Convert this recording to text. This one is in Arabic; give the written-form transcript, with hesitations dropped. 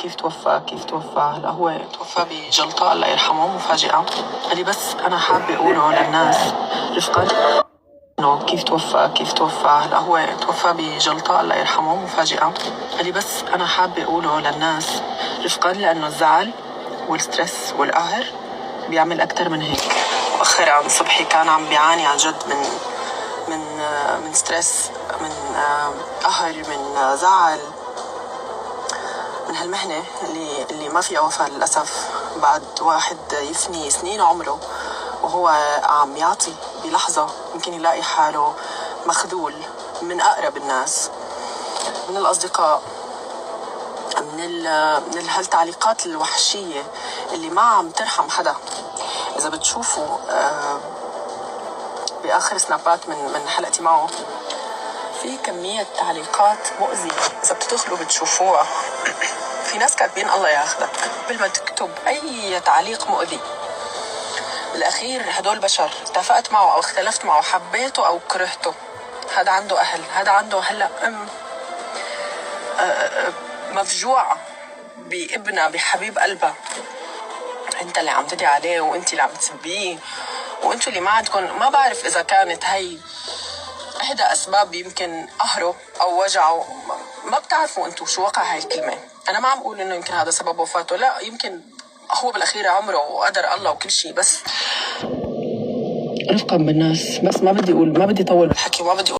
كيف توفى. هلا هو توفى بجلطة الله يرحمه مفاجئة. اللي بس أنا حابة أقوله للناس رفقا إنه كيف توفى. هلا هو توفى بجلطة الله يرحمه مفاجئة. اللي بس أنا حابة أقوله للناس رفقا لأنه الزعل والسترس والقهر بيعمل أكتر من هيك. مؤخرا صبحي كان عم بيعاني عن جد من سترس، من قهر، من زعل، من هالمهنة اللي ما فيها وفاة للأسف. بعد واحد يفني سنين عمره وهو عم يعطي بلحظة يمكن يلاقي حاله مخذول من أقرب الناس، من الأصدقاء، من هالتعليقات الوحشية اللي ما عم ترحم حدا. إذا بتشوفوا بآخر سنابات من حلقتي معه في كمية تعليقات مؤذية، إذا بتدخلوا بتشوفوها. في ناس كاتبين الله ياخدك قبل ما تكتب أي تعليق مؤذي. بالأخير هدول بشر، اتفقت معه أو اختلفت معه، حبيته أو كرهته، هذا عنده أهل، هذا عنده هلأ أم مفجوعة بابنها بحبيب قلبها. انت اللي عم تدعي عليه وانت اللي عم تسبيه، وانتوا اللي ما عندكم. ما بعرف إذا كانت هي إحدى أسباب يمكن قهره أو وجعه، ما بتعرفوا أنتوا شو وقع هاي الكلمة. أنا ما عم أقول إنه يمكن هذا سبب وفاته، لا، يمكن هو بالأخير عمره وقدر الله وكل شيء. بس رفقا بالناس، بس ما بدي أطول الحكي، ما بدي